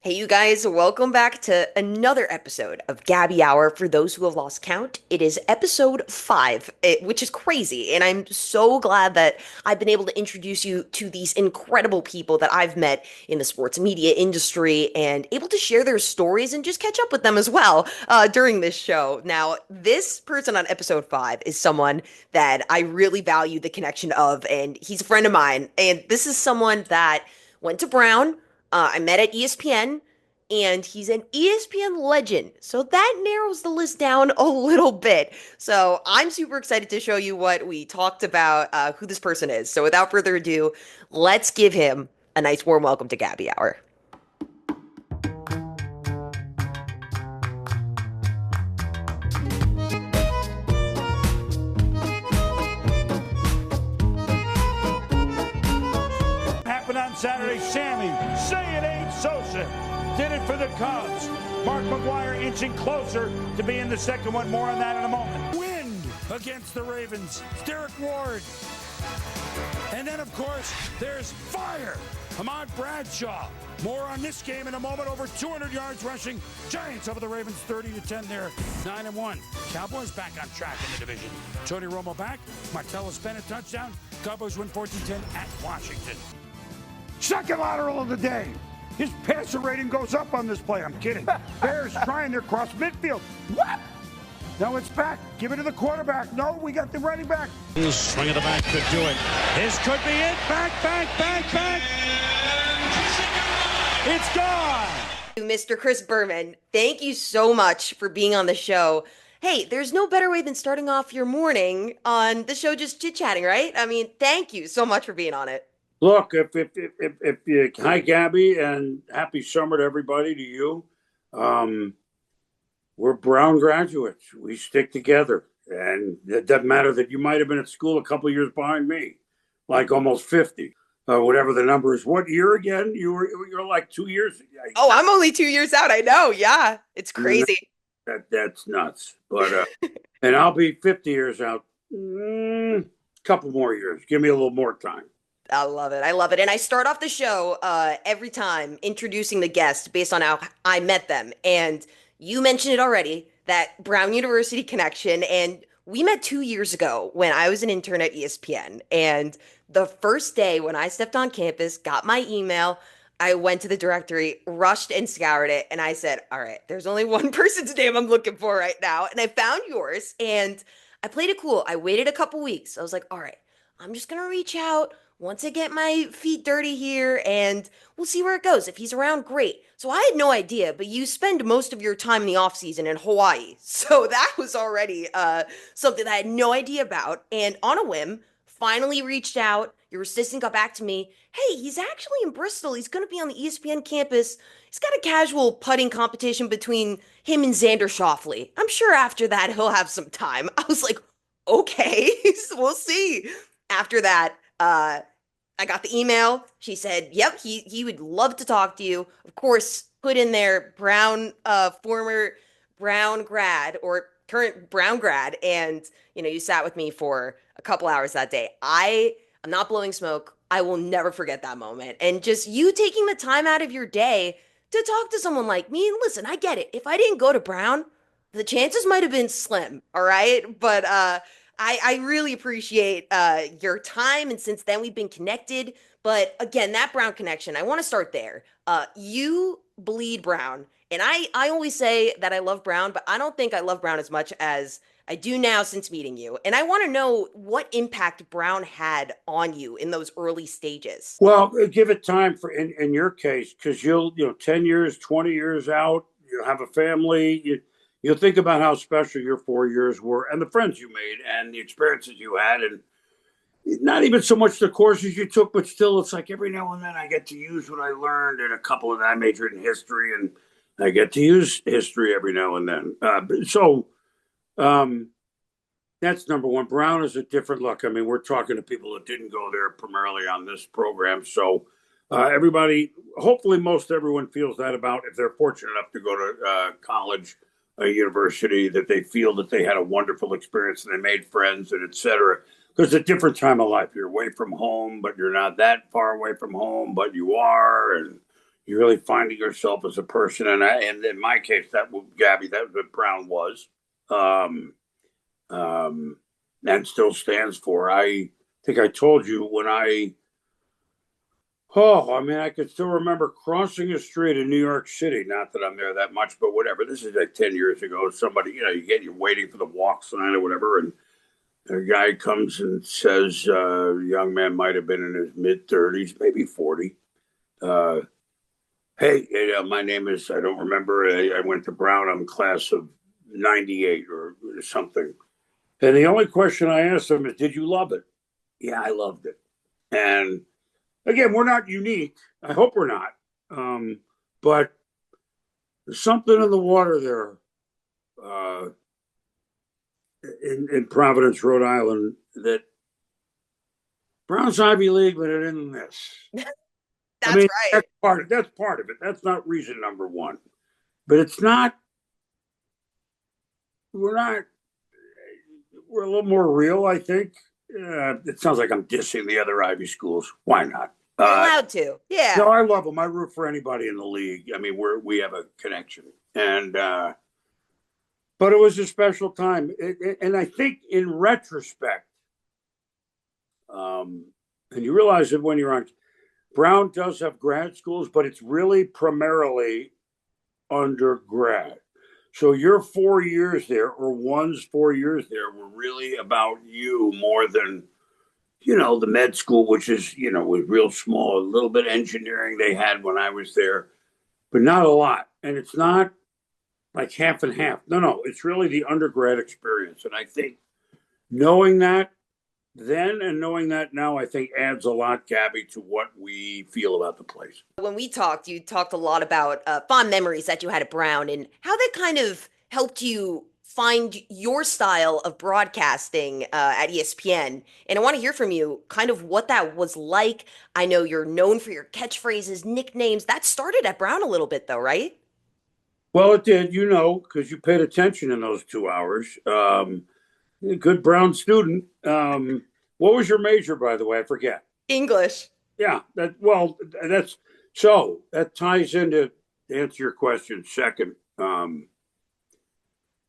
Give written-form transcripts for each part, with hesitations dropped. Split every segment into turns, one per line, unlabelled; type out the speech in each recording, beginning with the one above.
Hey, you guys, welcome back to another episode of Gabby Hour. For those who have lost count, it is episode 5, which is crazy. And I'm so glad that I've been able to introduce you to these incredible people that I've met in the sports media industry and able to share their stories and just catch up with them as well during this show. Now, this person on episode 5 is someone that I really value the connection of, and he's a friend of mine. And this is someone that went to Brown. I met at ESPN, and he's an ESPN legend. So that narrows the list down a little bit. So I'm super excited to show you what we talked about, who this person is. So without further ado, let's give him a nice warm welcome to Gabby Hour.
Happened on Saturday. Sammy, say it ain't Sosa. Did it for the Cubs. Mark McGwire inching closer to being the second one. More on that in a moment. Wind against the Ravens. Derek Ward. And then, of course, there's fire. Ahmad Bradshaw. More on this game in a moment. Over 200 yards rushing. Giants over the Ravens 30-10 there. 9-1. Cowboys back on track in the division. Tony Romo back. Martellus Bennett touchdown. Cowboys win 14-10 at Washington. Second lateral of the day. His passer rating goes up on this play. I'm kidding. Bears trying their cross midfield. What? Now it's back. Give it to the quarterback. No, we got the running back.
Swing of the back could do it. This could be it. Back. It's gone.
Mr. Chris Berman, thank you so much for being on the show. Hey, there's no better way than starting off your morning on the show just chit-chatting, right? I mean, thank you so much for being on it.
Look, if you, hi, Gabby, and happy summer to everybody, to you. We're Brown graduates. We stick together. And it doesn't matter that you might have been at school a couple of years behind me, like almost 50, whatever the number is. What year again? You're like 2 years.
Oh, I'm only 2 years out. I know. Yeah, it's crazy.
That's nuts. But and I'll be 50 years out. Couple more years. Give me a little more time.
I love it. I love it. And I start off the show every time introducing the guest based on how I met them. And you mentioned it already, that Brown University connection. And we met 2 years ago when I was an intern at ESPN. And the first day when I stepped on campus, got my email, I went to the directory, rushed and scoured it. And I said, all right, there's only one person's name I'm looking for right now. And I found yours. And I played it cool. I waited a couple weeks. I was like, all right, I'm just going to reach out once I get my feet dirty here, and we'll see where it goes. If he's around, great. So I had no idea, but you spend most of your time in the off season in Hawaii. So that was already something that I had no idea about. And on a whim, finally reached out. Your assistant got back to me. Hey, he's actually in Bristol. He's going to be on the ESPN campus. He's got a casual putting competition between him and Xander Schauffele. I'm sure after that he'll have some time. I was like, okay, we'll see. After that, I got the email. She said, yep, he would love to talk to you. Of course, put in there Brown, former Brown grad or current Brown grad. And, you sat with me for a couple hours that day. I'm not blowing smoke. I will never forget that moment. And just you taking the time out of your day to talk to someone like me. And listen, I get it. If I didn't go to Brown, the chances might have been slim. All right. But, I really appreciate your time, and since then we've been connected. But again, that Brown connection, I want to start there. You bleed Brown, and I always say that I love Brown, but I don't think I love Brown as much as I do now since meeting you. And I want to know what impact Brown had on you in those early stages.
Well, give it time for in your case, because you'll 10 years, 20 years out, you have a family. You'll think about how special your 4 years were and the friends you made and the experiences you had. And not even so much the courses you took, but still, it's like every now and then I get to use what I learned. And a couple of I majored in history, and I get to use history every now and then. That's number one. Brown is a different look. I mean, we're talking to people that didn't go there primarily on this program. So everybody, hopefully most everyone feels that about if they're fortunate enough to go to college, a university, that they feel that they had a wonderful experience and they made friends and et cetera. Because it's a different time of life. You're away from home, but you're not that far away from home, but you are. And you're really finding yourself as a person. And in my case, Gabby, that was what Brown was, um, and still stands for. I think I told you when I mean, I could still remember crossing a street in New York City. Not that I'm there that much, but whatever. This is like 10 years ago. Somebody, you're waiting for the walk sign or whatever, and a guy comes and says, young man might have been in his mid-30s, maybe 40. Hey, my name is, I don't remember. I went to Brown. I'm class of 98 or something. And the only question I asked him is, did you love it? Yeah, I loved it. And again, we're not unique. I hope we're not. But there's something in the water there in Providence, Rhode Island, that Brown's Ivy League, but it isn't this.
That's
I mean,
right.
that's part of it. That's not reason number one. But it's not, we're not, we're a little more real, I think. It sounds like I'm dissing the other Ivy schools. Why not?
You're allowed to. Yeah.
No, I love them. I root for anybody in the league. I mean, we have a connection, and but it was a special time, and I think in retrospect, and you realize that when you're on, Brown does have grad schools, but it's really primarily undergrad. So your 4 years there, or one's 4 years there, were really about you more than the med school, which is, was real small. A little bit of engineering they had when I was there, but not a lot. And it's not like half and half. No, it's really the undergrad experience. And I think knowing that then and knowing that now, I think adds a lot, Gabby, to what we feel about the place.
When we talked, you talked a lot about fond memories that you had at Brown and how that kind of helped you find your style of broadcasting at ESPN. And I want to hear from you kind of what that was like. I know you're known for your catchphrases, nicknames. That started at Brown a little bit, though, right?
Well, it did, because you paid attention in those 2 hours. Good Brown student. What was your major, by the way? I forget.
English.
Yeah, that ties into, to answer your question second.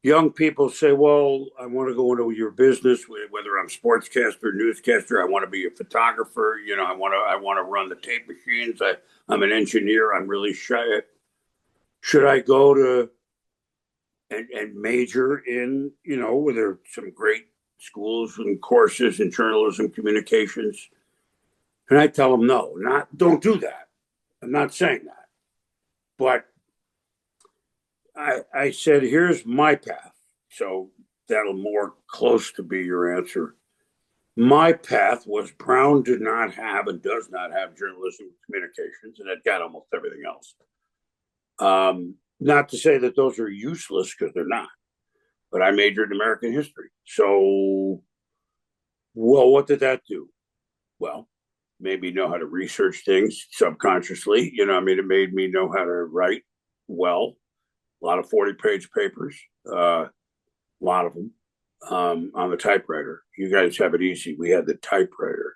Young people say, well, I want to go into your business, whether I'm sportscaster, newscaster, I want to be a photographer, I want to run the tape machines. I'm an engineer. I'm really shy. Should I go to and major in, where there are some great schools and courses in journalism, communications? And I tell them, no, don't do that. I'm not saying that. But I said, here's my path. So that'll more close to be your answer. My path was Brown did not have and does not have journalism and communications, and it got almost everything else. Not to say that those are useless, because they're not. But I majored in American history. So, well, what did that do? Well, made me know how to research things subconsciously. It made me know how to write well. A lot of 40-page papers, a lot of them on the typewriter. You guys have it easy. We had the typewriter,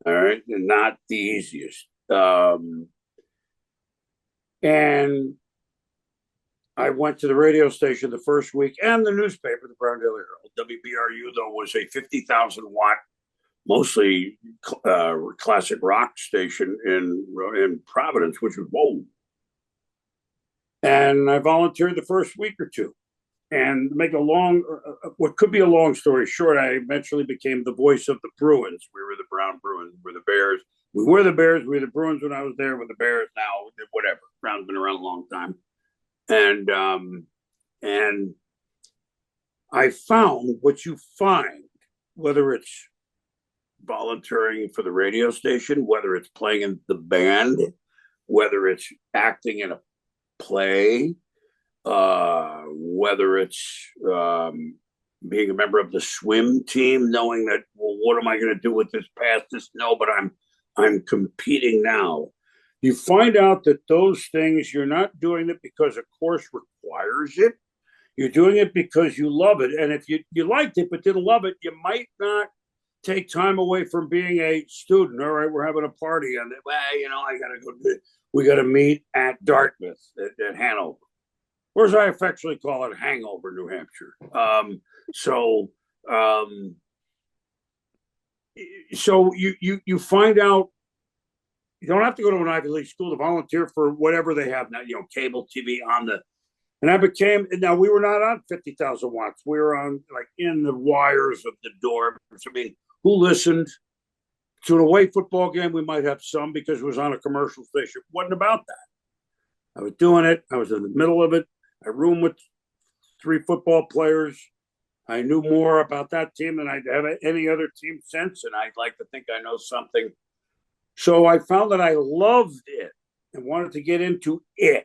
all right, and not the easiest. And I went to the radio station the first week and the newspaper, the Brown Daily Herald. WBRU, though, was a 50,000-watt, mostly classic rock station in Providence, which was whoa. And I volunteered the first week or two. And make what could be a long story short, I eventually became the voice of the Bruins. We were the Brown Bruins. We're the Bears. We were the Bears. We were the Bruins when I was there. We're the Bears now. Whatever. Brown's been around a long time. And I found what you find, whether it's volunteering for the radio station, whether it's playing in the band, whether it's acting in a play, whether it's being a member of the swim team, knowing that, well, what am I going to do with this past this? No, but I'm competing now. You find out that those things, you're not doing it because a course requires it. You're doing it because you love it. And if you liked it but didn't love it, you might not take time away from being a student. All right, we're having a party, and well, I got to go. We got to meet at Dartmouth at Hanover, or as I affectionately call it, Hangover, New Hampshire. So um, so you find out you don't have to go to an Ivy League school to volunteer for whatever they have now. Cable TV on the. And I became, now we were not on 50,000 watts. We were on like in the wires of the dorms. I mean, who listened to an away football game? We might have some because it was on a commercial station. It wasn't about that. I was doing it. I was in the middle of it. I roomed with 3 football players. I knew more about that team than I'd have any other team since. And I'd like to think I know something. So I found that I loved it and wanted to get into it.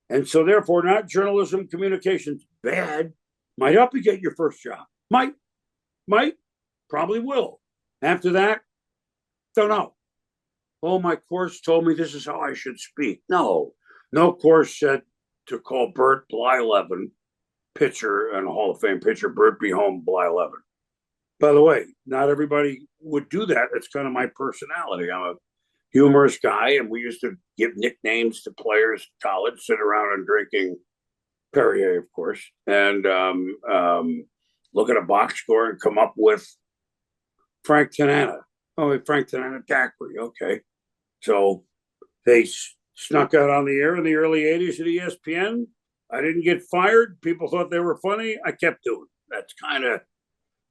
And so, therefore, not journalism, communications, bad. Might help you get your first job. Might, probably will. After that, don't know. Oh, my course told me this is how I should speak. No course said to call Bert Blyleven, pitcher and Hall of Fame pitcher, Bert B. Home Blyleven. By the way, not everybody would do that. It's kind of my personality. I'm a humorous guy, and we used to give nicknames to players in college, sit around and drinking Perrier, of course, and look at a box score and come up with Frank Tanana. Oh, Frank Tanana Daiquiri. Okay. So they snuck out on the air in the early 80s at ESPN. I didn't get fired. People thought they were funny. I kept doing it.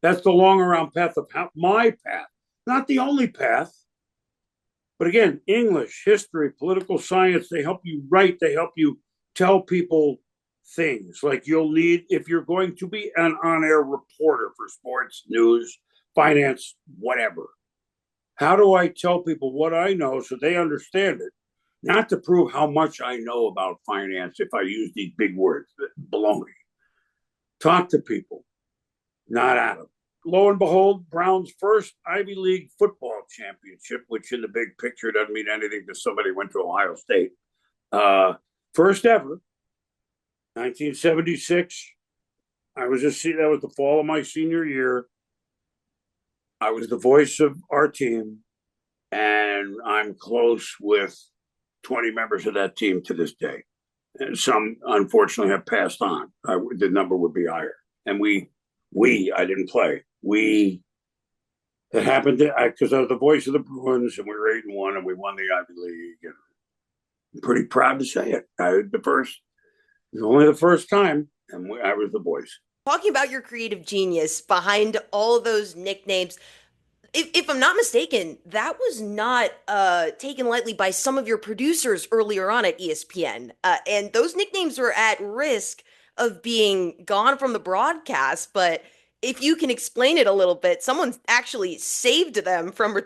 That's the long around path of my path. Not the only path. But again, English, history, political science, they help you write. They help you tell people things. Like you'll need, if you're going to be an on-air reporter for sports, news, finance, whatever. How do I tell people what I know so they understand it? Not to prove how much I know about finance if I use these big words, baloney. Talk to people, not at them. Lo and behold, Brown's first Ivy League football championship, which in the big picture doesn't mean anything to somebody who went to Ohio State. First ever, 1976. That was the fall of my senior year. I was the voice of our team, and I'm close with 20 members of that team to this day. And some, unfortunately, have passed on. The number would be higher. And I didn't play. It happened because I was the voice of the Bruins, and we were 8-1, and we won the Ivy League. And I'm pretty proud to say it. It was only the first time, and I was the voice.
Talking about your creative genius behind all of those nicknames, if I'm not mistaken, that was not taken lightly by some of your producers earlier on at ESPN. And those nicknames were at risk of being gone from the broadcast, but if you can explain it a little bit, someone actually saved them from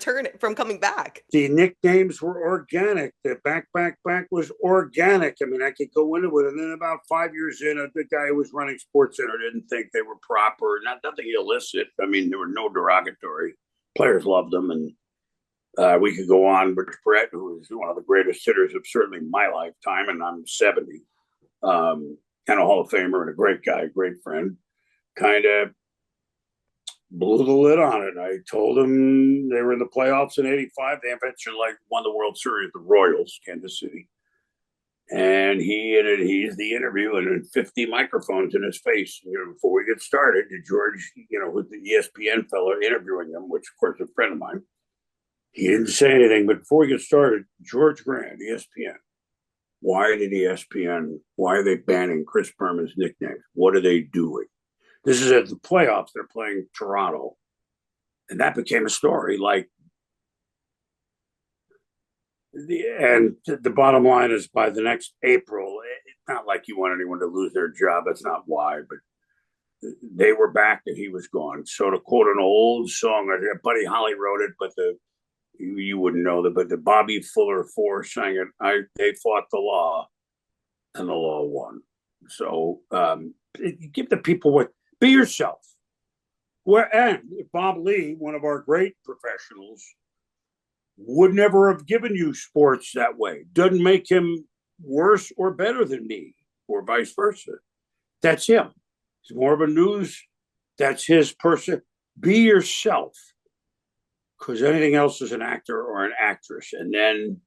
coming back.
The nicknames were organic. The back was organic. I mean, I could go into it. And then about 5 years in, the guy who was running SportsCenter didn't think they were proper. Nothing illicit. I mean, there were no derogatory. Players loved them. And we could go on. But Brett, who is one of the greatest hitters of certainly my lifetime, and I'm 70, and a Hall of Famer and a great guy, great friend, kind of blew the lid on it. I told him they were in the playoffs in '85. They eventually won the World Series, the Royals, Kansas City. And he's the interview, and then 50 microphones in his face. Before we get started, George, with the ESPN fellow interviewing him, which of course is a friend of mine, he didn't say anything. But before we get started, George Grant, ESPN. Why are they banning Chris Berman's nicknames? What are they doing? This is at the playoffs. They're playing Toronto. And that became a story. And the bottom line is by the next April, it's not like you want anyone to lose their job. That's not why. But they were back and he was gone. So to quote an old song, Buddy Holly wrote it, but you wouldn't know that. But the Bobby Fuller Four sang it. They fought the law, and the law won. So give the people what. Be yourself. And Bob Lee, one of our great professionals, would never have given you sports that way. Doesn't make him worse or better than me, or vice versa. That's him. He's more of a news. That's his person. Be yourself.
because anything else is an actor or an actress. And then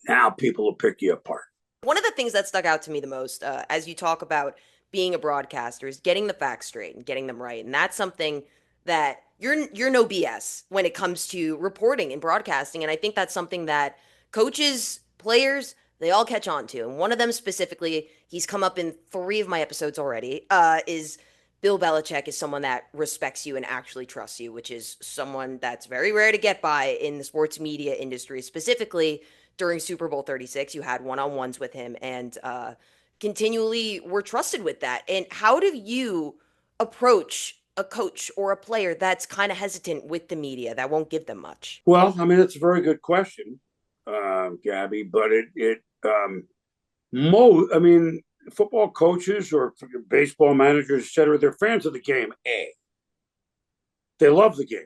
now people will pick you apart.
One of the things that stuck out to me the most, as you talk about being a broadcaster, is getting the facts straight and getting them right. And that's something that you're no BS when it comes to reporting and broadcasting. And I think that's something that coaches, players, they all catch on to. And one of them specifically, he's come up in 3 of my episodes already, is Bill Belichick is someone that respects you and actually trusts you, which is someone that's very rare to get by in the sports media industry, specifically during Super Bowl 36. You had one-on-ones with him and continually were trusted with that. And how do you approach a coach or a player that's kind of hesitant with the media, that won't give them much?
Well, I mean, it's a very good question, Gabby, but I mean, football coaches or baseball managers, et cetera, they're fans of the game. They love the game.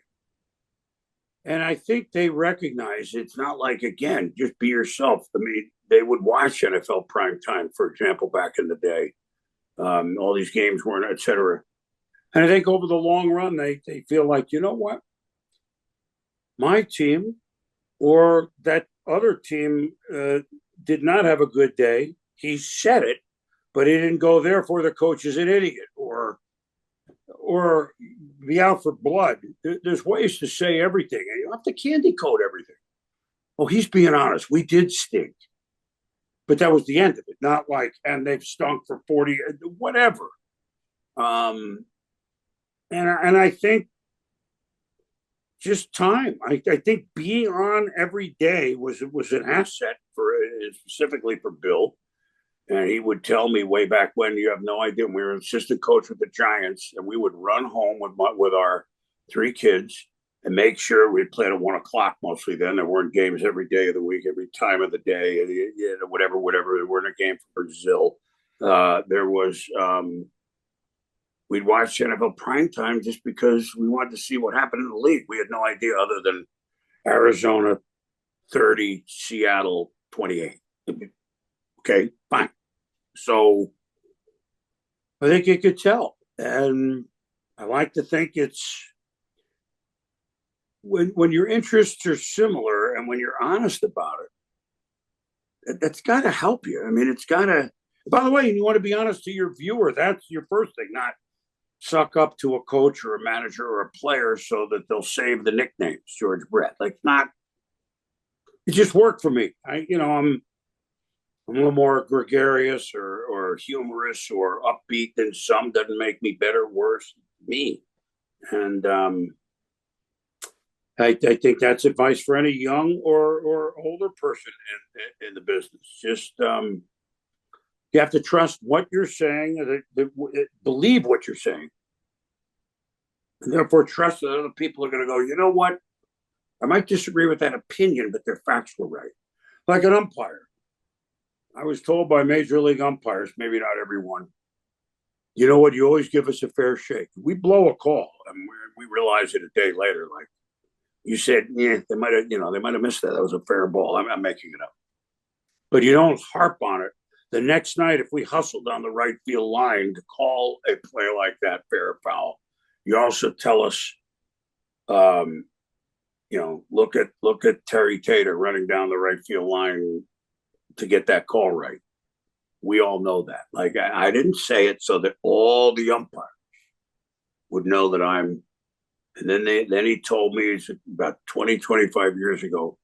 And I think they recognize it's not like, again, just be yourself. I mean, they would watch NFL Primetime, for example, back in the day. All these games weren't, et cetera. And I think over the long run, they feel like, you know what? My team or that other team did not have a good day. He said it, but he didn't go, therefore the coach is an idiot or be out for blood. There's ways to say everything. You don't have to candy coat everything. Oh, he's being honest. We did stink. But that was the end of it. Not like, and they've stunk for 40, whatever. And I think just time. I think being on every day was an asset specifically for Bill. And he would tell me way back when, you have no idea, we were an assistant coach with the Giants, and we would run home with our 3 kids and make sure we'd play at 1 o'clock mostly then. There weren't games every day of the week, every time of the day, whatever. There weren't a game for Brazil. We'd watch NFL Primetime just because we wanted to see what happened in the league. We had no idea other than Arizona 30, Seattle 28. Okay, fine. So I think you could tell. And I like to think it's when your interests are similar and when you're honest about it, that's got to help you. I mean, it's got to, by the way, you want to be honest to your viewer. That's your first thing, not suck up to a coach or a manager or a player so that they'll save the nicknames, George Brett. Like, not, it just worked for me. I'm a little more gregarious or humorous or upbeat than some. Doesn't make me better, worse, me. And I think that's advice for any young or older person in the business. Just you have to trust what you're saying, believe what you're saying, and therefore trust that other people are going to go, you know what? I might disagree with that opinion, but their facts were right. Like an umpire. I was told by major league umpires, maybe not everyone, you know what? You always give us a fair shake. We blow a call, and we realize it a day later. Like you said, yeah, they might have missed that. That was a fair ball. I'm making it up, but you don't harp on it. The next night, if we hustle down the right field line to call a play like that fair or foul, you also tell us, look at Terry Tater running down the right field line to get that call right. We all know that. Like, I didn't say it so that all the umpires would know that I'm. And then he told me about 25 years ago,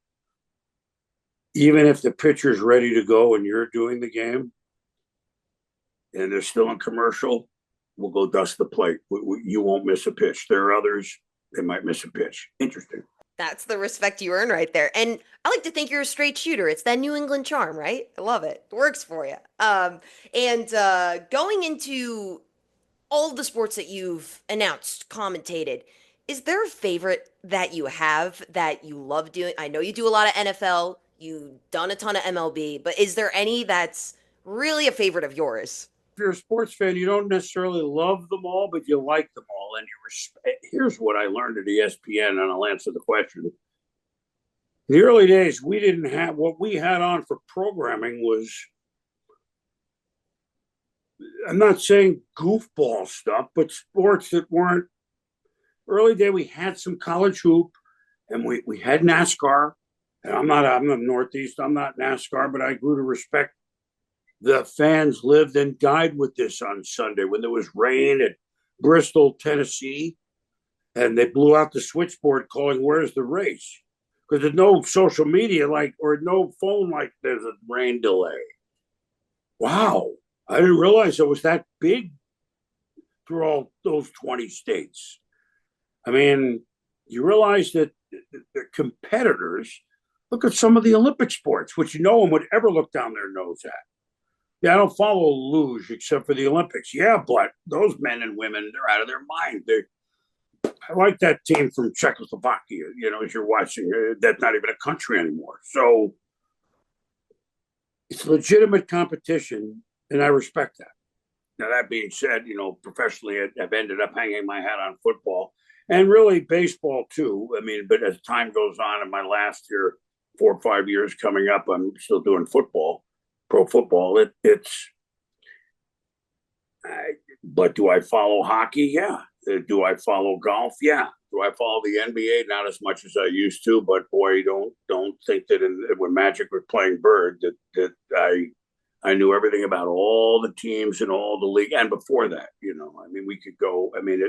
even if the pitcher's ready to go and you're doing the game and they're still in commercial, we'll go dust the plate. You won't miss a pitch. There are others, they might miss a pitch. Interesting.
That's the respect you earn right there. And I like to think you're a straight shooter. It's that New England charm, right? I love it. It works for you. Going into all of the sports that you've announced, commentated, is there a favorite that you have that you love doing? I know you do a lot of NFL. You've done a ton of MLB, but is there any that's really a favorite of yours?
If you're a sports fan, you don't necessarily love them all, but you like them all. And here's what I learned at ESPN, and I'll answer the question. In the early days, we didn't have what we had on for programming was, I'm not saying goofball stuff, but sports that weren't early day. We had some college hoop, and we had NASCAR. And I'm the Northeast. I'm not NASCAR, but I grew to respect the fans lived and died with this on Sunday when there was rain at Bristol, Tennessee, and they blew out the switchboard calling, "Where's the race?" Because there's no social media or no phone like there's a rain delay. Wow. I didn't realize it was that big through all those 20 states. I mean, you realize that the competitors look at some of the Olympic sports, which no one would ever look down their nose at. Yeah, I don't follow luge except for the Olympics. Yeah, but those men and women, they're out of their mind. I like that team from Czechoslovakia, as you're watching. That's not even a country anymore. So it's legitimate competition, and I respect that. Now, that being said, professionally, I've ended up hanging my hat on football and really baseball, too. I mean, but as time goes on in my last year, 4 or 5 years coming up, I'm still doing football. Pro football, but do I follow hockey? Yeah. Do I follow golf? Yeah. Do I follow the NBA? Not as much as I used to, but boy, don't think that when Magic was playing Bird that I knew everything about all the teams and all the league, and before that, I mean, we could go. I mean,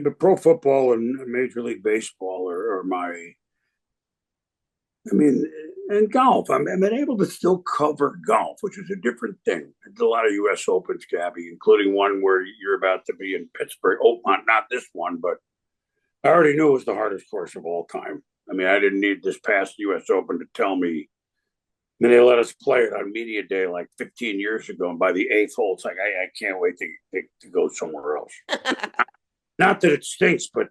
but pro football and Major League Baseball are my. I mean, and golf. I've been able to still cover golf, which is a different thing. I did a lot of U.S. Opens, Gabby, including one where you're about to be in Pittsburgh. Oh, not this one, but I already knew it was the hardest course of all time. I mean, I didn't need this past U.S. Open to tell me. I mean, they let us play it on media day like 15 years ago, and by the 8th hole, it's like I can't wait to go somewhere else. Not that it stinks, but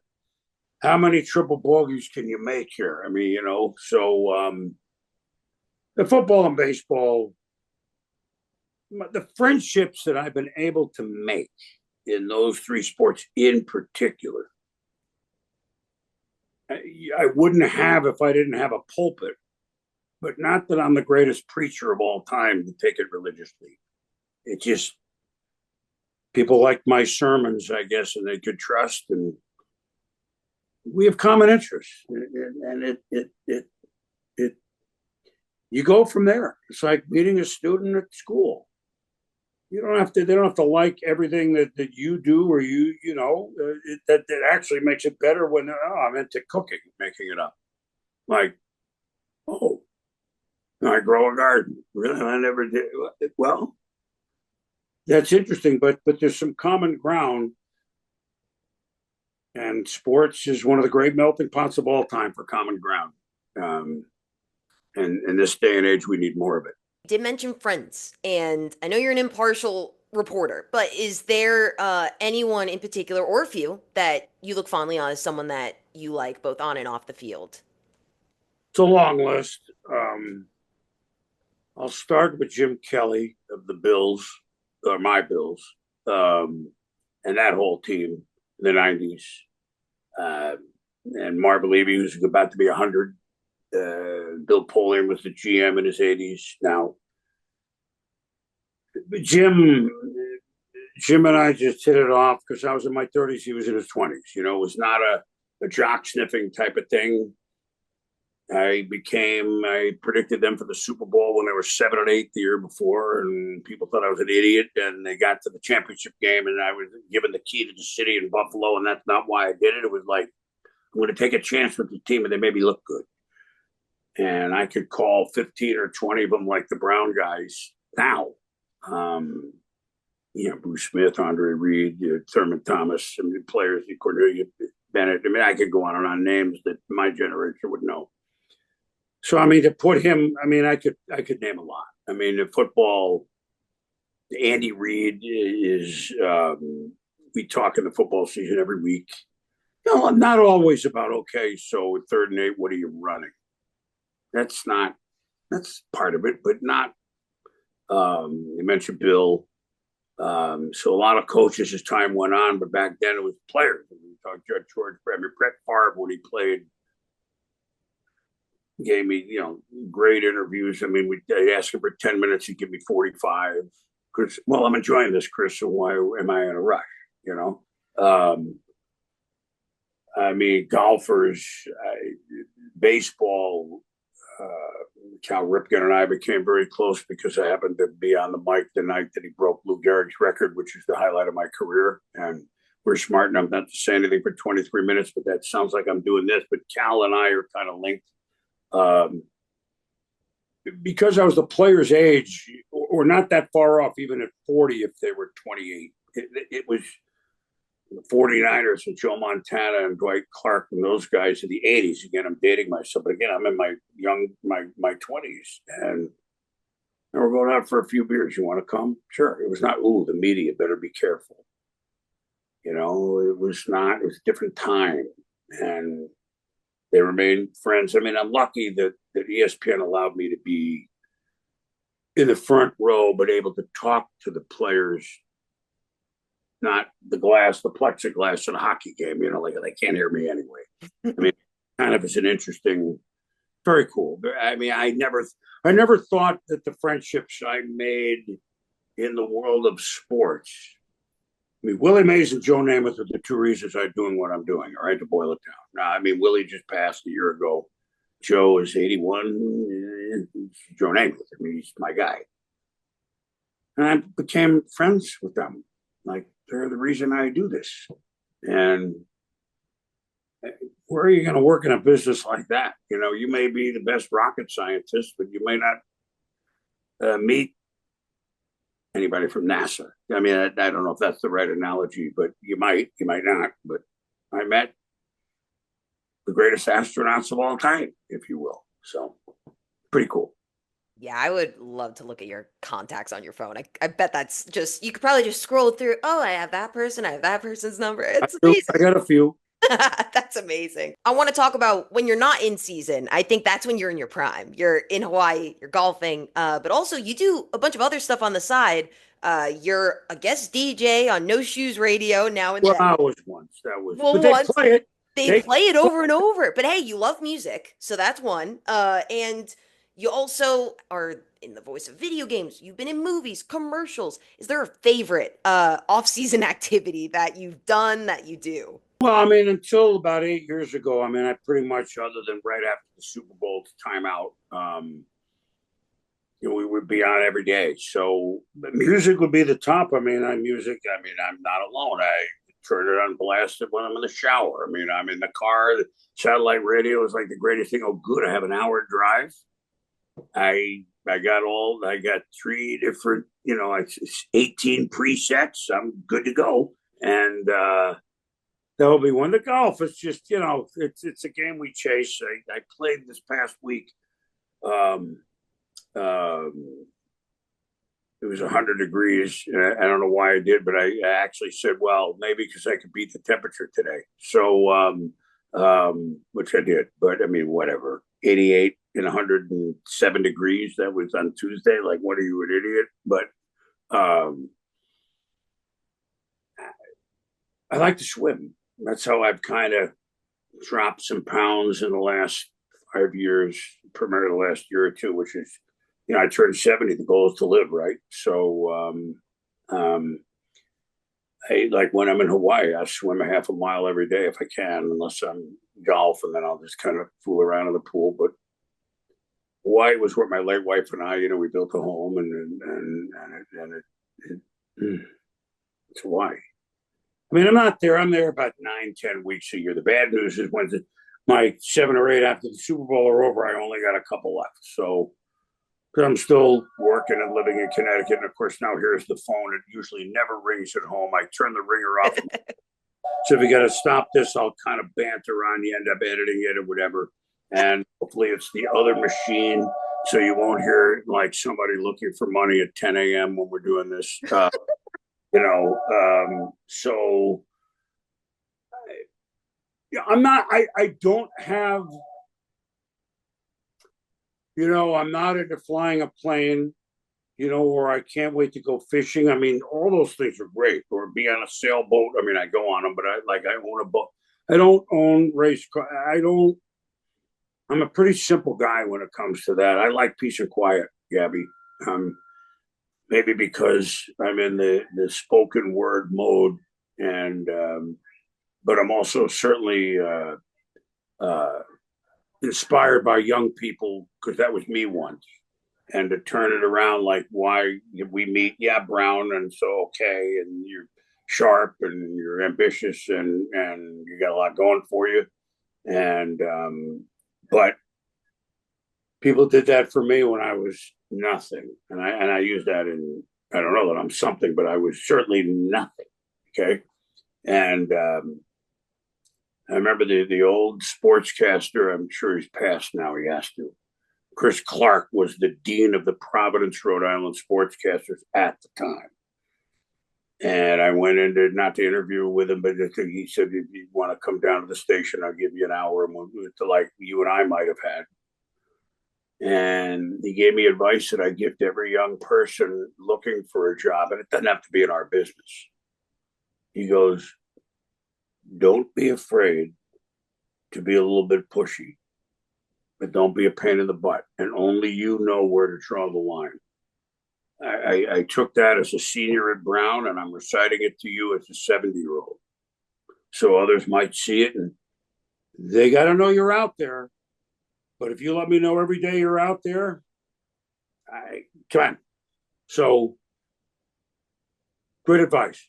how many triple bogeys can you make here? I mean, so the football and baseball, the friendships that I've been able to make in those 3 sports in particular, I wouldn't have if I didn't have a pulpit. But not that I'm the greatest preacher of all time to take it religiously. It just, people like my sermons, I guess, and they could trust, and we have common interests, and it you go from there. It's like meeting a student at school. They don't have to like everything that you do, or that actually makes it better when I'm into cooking, making it up. Like, oh, I grow a garden. Really, I never did. Well, that's interesting, but there's some common ground. And sports is one of the great melting pots of all time for common ground. And in this day and age, we need more of it.
You did mention friends, and I know you're an impartial reporter, but is there anyone in particular, or a few, that you look fondly on as someone that you like both on and off the field?
It's a long list. I'll start with Jim Kelly of the Bills, or my Bills, and that whole team in the 90s. And Marv Levy, who's about to be 100. Bill Polian was the GM in his 80s now. Jim and I just hit it off because I was in my 30s. He was in his 20s. It was not a jock sniffing type of thing. I predicted them for the Super Bowl when they were 7-8 the year before, and people thought I was an idiot. And they got to the championship game, and I was given the key to the city in Buffalo, and that's not why I did it. It was like, I'm going to take a chance with the team, and they made me look good. And I could call 15 or 20 of them like the Brown guys now. Bruce Smith, Andre Reed, Thurman Thomas, players, Cornelia Bennett. I could go on and on names that my generation would know. So, to put him, I could name a lot. In football, Andy Reid is, we talk in the football season every week. Not always about, okay, so at 3rd and 8, what are you running? That's part of it, but not, you mentioned Bill. So a lot of coaches as time went on, but back then it was players. We talked George Brett Favre when he played, gave me, great interviews. I'd ask him for 10 minutes, he'd give me 45. Because, I'm enjoying this, Chris, so why am I in a rush, I mean, golfers, baseball. Cal Ripken and I became very close because I happened to be on the mic the night that he broke Lou Gehrig's record, which is the highlight of my career. And we're smart enough not to say anything for 23 minutes, but that sounds like I'm doing this. But Cal and I are kind of linked. Because I was the player's age, or not that far off, even at 40, if they were 28. It was the 49ers and Joe Montana and Dwight Clark and those guys in the 80s. Again, I'm dating myself, but again, I'm in my 20s, and we're going out for a few beers. You want to come? Sure. It was not, ooh, the media better be careful. You know, it was not, it was a different time. And they remained friends. I mean, I'm lucky that ESPN allowed me to be in the front row, but able to talk to the players, not the plexiglass in a hockey game. You know, like they can't hear me anyway. I mean, kind of is an interesting, very cool. I mean, I never thought that the friendships I made in the world of sports. I mean, Willie Mays and Joe Namath are the two reasons I'm doing what I'm doing, all right, to boil it down. Now, I mean, Willie just passed a year ago. Joe is 81. Joe Namath, I mean, he's my guy. And I became friends with them. Like, they're the reason I do this. And where are you going to work in a business like that? You know, you may be the best rocket scientist, but you may not meet anybody from NASA. I mean, I don't know if that's the right analogy, but you might not. But I met the greatest astronauts of all time, if you will. So pretty cool.
Yeah, I would love to look at your contacts on your phone. I bet that's just, you could probably just scroll through. Oh, I have that person. I have that person's number. It's amazing.
I got a few.
That's amazing. I want to talk about when you're not in season. I think that's when you're in your prime. You're in Hawaii, you're golfing, but also you do a bunch of other stuff on the side. You're a guest DJ on No Shoes Radio now and
Well,
then.
I was once. That was.
Well,
But they
once
play it.
they play it over and over. But hey, you love music, so that's one. And you also are in the voice of video games. You've been in movies, commercials. Is there a favorite off-season activity that you've done that you do?
Well, I mean, until about 8 years ago, I mean, I pretty much, other than right after the Super Bowl timeout, you know, we would be on every day. So music would be the top. I mean, I'm not alone. I turn it on blasted when I'm in the shower. I mean, I'm in the car. The satellite radio is like the greatest thing. Oh, good. I have an hour drive. I got 3 different, you know, 18 presets. I'm good to go. And that'll be one. The golf, it's just, you know, it's a game we chase. I played this past week. It was 100 degrees. I don't know why I did, but I actually said, well, maybe because I could beat the temperature today. So, which I did. But I mean, whatever. 88 and 107 degrees. That was on Tuesday. Like, what are you, an idiot? But I like to swim. That's how I've kind of dropped some pounds in the last 5 years, primarily the last year or two, which is, you know, I turned 70. The goal is to live, right? So, I, like when I'm in Hawaii, I swim a half a mile every day if I can, unless I'm golf, and then I'll just kind of fool around in the pool. But Hawaii was where my late wife and I, you know, we built a home, it's Hawaii. I mean, I'm not there. I'm there about 9-10 weeks a year. The bad news is when my 7 or 8 after the Super Bowl are over, I only got a couple left. So, because I'm still working and living in Connecticut, and of course now here's the phone. It usually never rings at home. I turn the ringer off. So if you got to stop this, I'll kind of banter on. You end up editing it or whatever, and hopefully it's the other machine, so you won't hear like somebody looking for money at 10 a.m. when we're doing this. You know, so I'm not. I don't have. You know, I'm not into flying a plane, you know, or I can't wait to go fishing. I mean, all those things are great. Or be on a sailboat. I mean, I go on them, but I own a boat. I don't own race car. I'm a pretty simple guy when it comes to that. I like peace and quiet, Gabby. Maybe because I'm in the spoken word mode, and but I'm also certainly uh, inspired by young people because that was me once. And to turn it around, like, why we meet? Yeah, Brown, and so okay, and you're sharp and you're ambitious and you got a lot going for you. And but people did that for me when I was nothing, and I use that in, I don't know that I'm something, but I was certainly nothing. Okay, and I remember the old sportscaster. I'm sure he's passed now. He has to. Chris Clark was the dean of the Providence, Rhode Island sportscasters at the time. And I went in to, not to interview with him, but he said, if you want to come down to the station, I'll give you an hour and we'll do it to like you and I might have had. And he gave me advice that I give to every young person looking for a job, and it doesn't have to be in our business. He goes, don't be afraid to be a little bit pushy, but don't be a pain in the butt. And only you know where to draw the line. I took that as a senior at Brown, and I'm reciting it to you as a 70-year-old. So others might see it, and they got to know you're out there. But if you let me know every day you're out there, come on. So, great advice.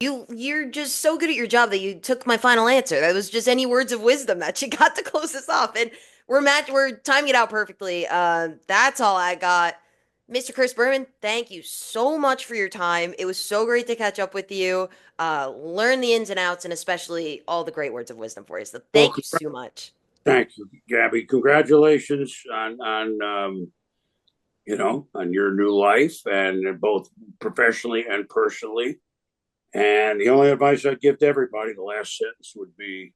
You're just so good at your job that you took my final answer. That was just any words of wisdom that you got to close this off. And we're timing it out perfectly. That's all I got. Mr. Chris Berman, thank you so much for your time. It was so great to catch up with you, learn the ins and outs, and especially all the great words of wisdom for you. So
Well,
thank you so much.
thank you, Gabby. Congratulations on on your new life, and both professionally and personally. And the only advice I'd give to everybody, the last sentence would be,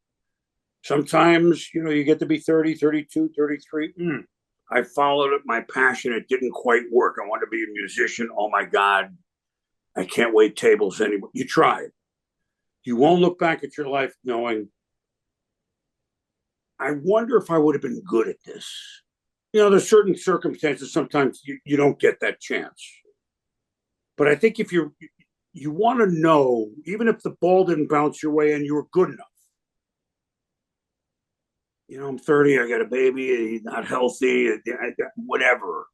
sometimes, you get to be 30, 32, 33. I followed my passion. It didn't quite work. I wanted to be a musician. Oh my God. I can't wait tables anymore. You tried. You won't look back at your life knowing, I wonder if I would have been good at this. There's certain circumstances sometimes you don't get that chance. But I think if you want to know, even if the ball didn't bounce your way and you were good enough. I'm 30, I got a baby, he's not healthy, whatever.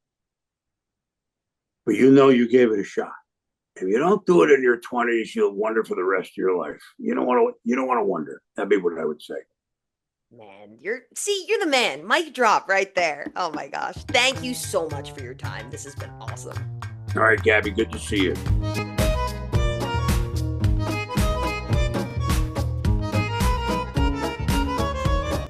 But you gave it a shot. If you don't do it in your 20s, you'll wonder for the rest of your life. You don't want to wonder. That'd be what I would say.
Man, you're the man. Mic drop right there. Oh my gosh. Thank you so much for your time. This has been awesome.
All right, Gabby, good to see you.